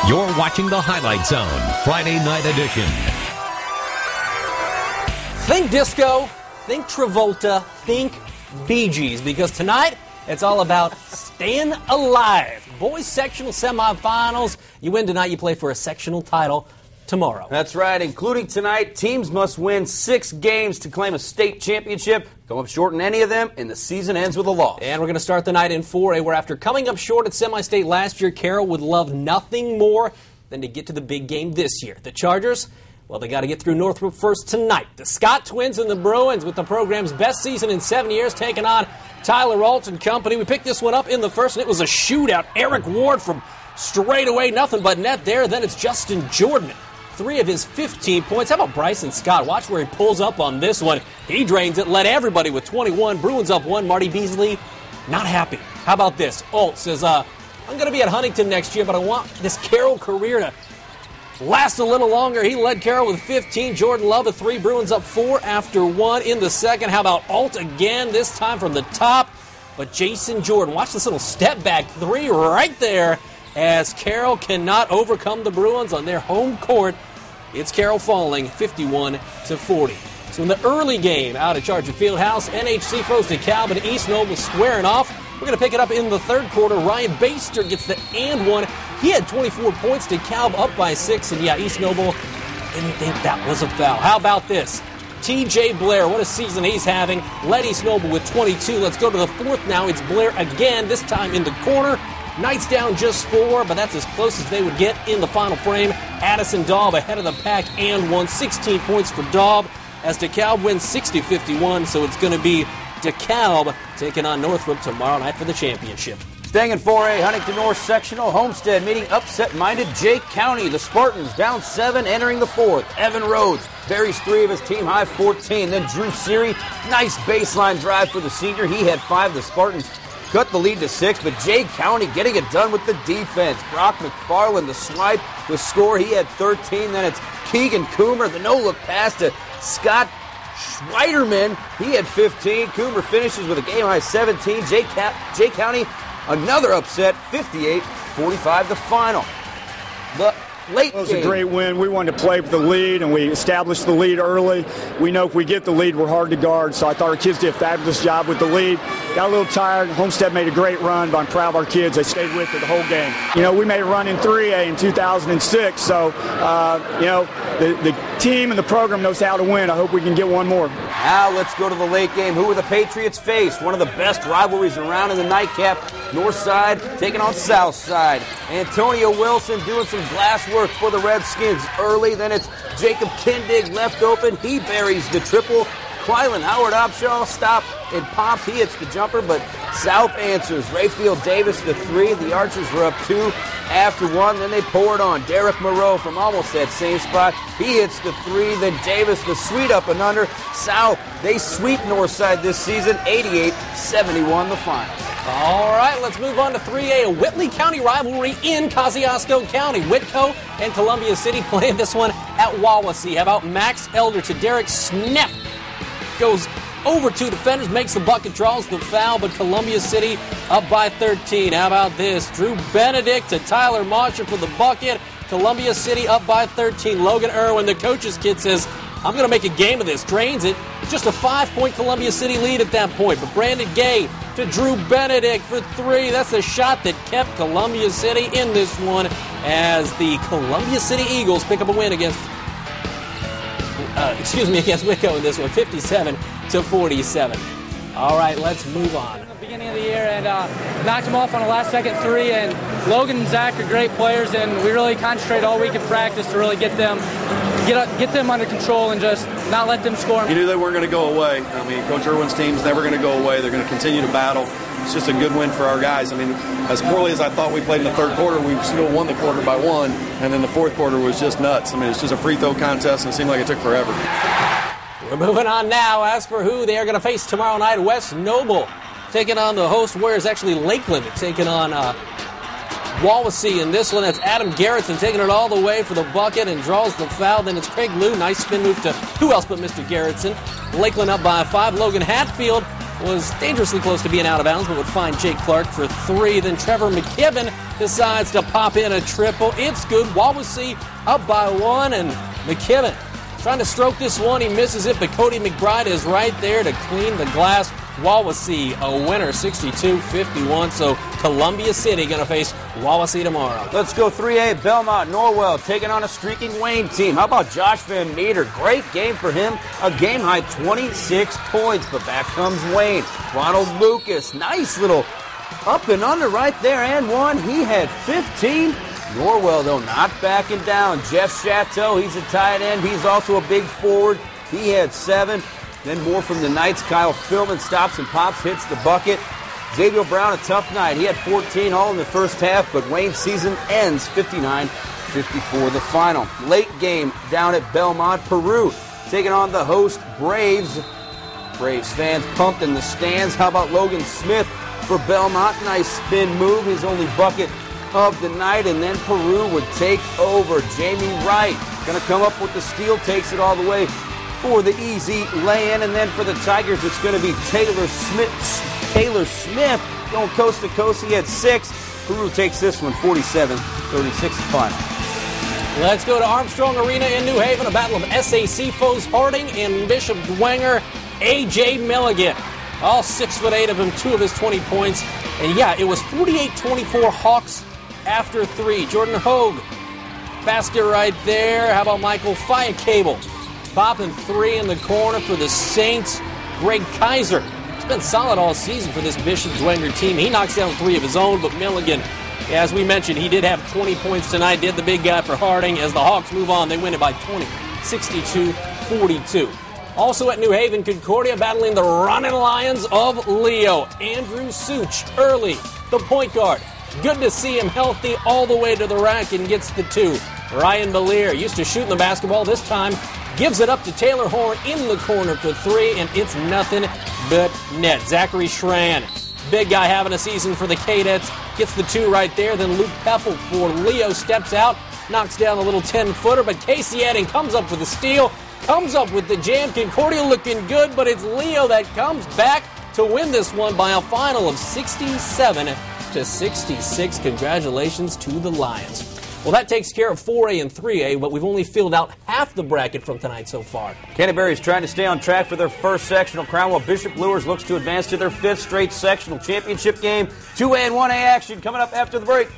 You're watching the Highlight Zone, Friday Night Edition. Think disco, think Travolta, think Bee Gees, because tonight it's all about staying alive. Boys sectional semifinals. You win tonight, you play for a sectional title tomorrow. That's right. Including tonight, teams must win 6 games to claim a state championship. Come up short in any of them, and the season ends with a loss. And we're going to start the night in 4A, where after coming up short at semi-state last year, Carroll would love nothing more than to get to the big game this year. The Chargers, well, they got to get through Northrop first tonight. The Scott Twins and the Bruins, with the program's best season in 7 years, taking on Tyler Alt and company. We picked this one up in the first, and it was a shootout. Eric Ward from straight away, nothing but net there. Then it's Justin Jordan. 3 of his 15 points. How about Bryson Scott? Watch where he pulls up on this one. He drains it, led everybody with 21. Bruins up 1. Marty Beasley, not happy. How about this? Alt says, I'm going to be at Huntington next year, but I want this Carroll career to last a little longer. He led Carroll with 15. Jordan Love, a 3. Bruins up 4 after 1 in the second. How about Alt again, this time from the top? But Jason Jordan, watch this little step back 3 right there, as Carroll cannot overcome the Bruins on their home court. It's Carroll falling 51-40. So in the early game out at Charger Fieldhouse, NHC throws DeKalb and East Noble squaring off. We're going to pick it up in the third quarter. Ryan Baster gets the and one. He had 24 points. DeKalb up by 6. And yeah, East Noble didn't think that was a foul. How about this? TJ Blair, what a season he's having. Led East Noble with 22. Let's go to the fourth now. It's Blair again, this time in the corner. Knights down just 4, but that's as close as they would get in the final frame. Addison Daub ahead of the pack and 16 points for Daub as DeKalb wins 60-51. So it's going to be DeKalb taking on Northrop tomorrow night for the championship. Staying in 4A, Huntington North Sectional, Homestead meeting upset-minded Jake County. The Spartans down 7, entering the fourth. Evan Rhodes buries 3 of his team-high 14. Then Drew Seary, nice baseline drive for the senior. He had 5. The Spartans cut the lead to 6, but Jake County getting it done with the defense. Brock McFarland, the swipe, the score. He had 13. Then it's Keegan Coomer, the no-look pass to Scott Schweiderman. He had 15. Coomer finishes with a game-high 17. Jake County, another upset, 58-45 the final. The late game. It was a great win. We wanted to play for the lead, and we established the lead early. We know if we get the lead, we're hard to guard, so I thought our kids did a fabulous job with the lead. Got a little tired. Homestead made a great run, but I'm proud of our kids. They stayed with it the whole game. You know, we made a run in 3A in 2006, so, the team and the program knows how to win. I hope we can get one more. Now let's go to the late game. Who will the Patriots face? One of the best rivalries around in the nightcap. North side taking on South side. Antonio Wilson doing some glass work for the Redskins early. Then it's Jacob Kindig left open. He buries the triple. Quylan Howard Opshaw stop and pops. He hits the jumper, but South answers. Rayfield Davis the 3. The Archers were up 2 after 1. Then they poured on. Derek Moreau from almost that same spot. He hits the 3. Then Davis the sweet up and under. South, they sweep Northside this season. 88-71 the final. All right, let's move on to 3A, a Whitley County rivalry in Kosciuszko County. Whitco and Columbia City playing this one at Wawasee. How about Max Elder to Derek Snap? Goes over 2 defenders, makes the bucket, draws the foul, but Columbia City up by 13. How about this? Drew Benedict to Tyler Mosher for the bucket. Columbia City up by 13. Logan Irwin, the coach's kid, says, I'm going to make a game of this. Drains it. Just a 5-point Columbia City lead at that point. But Brandon Gay to Drew Benedict for 3. That's a shot that kept Columbia City in this one as the Columbia City Eagles pick up a win against Whitco in this one, 57-47. All right, let's move on. At the beginning of the year and knocked them off on a last-second 3. And Logan and Zach are great players, and we really concentrate all week in practice to really get them under control and just not let them score. You knew they weren't going to go away. I mean, Coach Irwin's team's never going to go away. They're going to continue to battle. It's just a good win for our guys. I mean, as poorly as I thought we played in the third quarter, we still won the quarter by 1, and then the fourth quarter was just nuts. I mean, it's just a free throw contest, and it seemed like it took forever. We're moving on now. As for who they are going to face tomorrow night, West Noble taking on the host Warriors, actually Lakeland taking on Wawasee in this one. That's Adam Garrettson taking it all the way for the bucket and draws the foul. Then it's Craig Liu. Nice spin move to who else but Mr. Garrettson. Lakeland up by 5. Logan Hatfield was dangerously close to being out of bounds, but would find Jake Clark for 3. Then Trevor McKibben decides to pop in a triple. It's good. Wawasee up by 1, and McKibben trying to stroke this one. He misses it, but Cody McBride is right there to clean the glass. Wawasee a winner, 62-51. So Columbia City going to face Wawasee tomorrow. Let's go 3A. Belmont Norwell taking on a streaking Wayne team. How about Josh Van Meter? Great game for him. A game high 26 points, but back comes Wayne. Ronald Lucas, nice little up and under right there, and one. He had 15. Norwell, though, not backing down. Jeff Chateau, he's a tight end. He's also a big forward. He had 7. Then more from the Knights. Kyle Philman stops and pops, hits the bucket. Xavier Brown, a tough night. He had 14 all in the first half, but Wayne's season ends 59-54 the final. Late game down at Belmont. Peru taking on the host Braves. Braves fans pumped in the stands. How about Logan Smith for Belmont? Nice spin move, his only bucket of the night, and then Peru would take over. Jamie Wright going to come up with the steal, takes it all the way for the easy lay-in, and then for the Tigers, it's going to be Taylor Smith going coast to coast. He had 6. Peru takes this one, 47-36 final. Let's go to Armstrong Arena in New Haven, a battle of SAC foes Harding and Bishop Dwenger. A.J. Milligan, all 6'8" of him, 2 of his 20 points. And yeah, it was 48-24 Hawks after 3. Jordan Hogue, basket right there. How about Michael Fiacable? Popping 3 in the corner for the Saints. Greg Kaiser, he's been solid all season for this Bishop Dwenger team. He knocks down 3 of his own, but Milligan, as we mentioned, he did have 20 points tonight, did the big guy for Harding. As the Hawks move on, they win it by 20, 62-42. Also at New Haven, Concordia battling the Running Lions of Leo. Andrew Such, early, the point guard. Good to see him healthy all the way to the rack and gets the 2. Ryan Belier, used to shooting the basketball, this time gives it up to Taylor Horn in the corner for 3, and it's nothing but net. Zachary Schran, big guy having a season for the Cadets, gets the 2 right there. Then Luke Peffel for Leo steps out, knocks down a little 10-footer, but Casey Edding comes up with the steal, comes up with the jam. Concordia looking good, but it's Leo that comes back to win this one by a final of 67-66. Congratulations to the Lions. Well, that takes care of 4A and 3A, but we've only filled out half the bracket from tonight so far. Canterbury's trying to stay on track for their first sectional crown, while Bishop Lures looks to advance to their 5th straight sectional championship game. 2A and 1A action coming up after the break.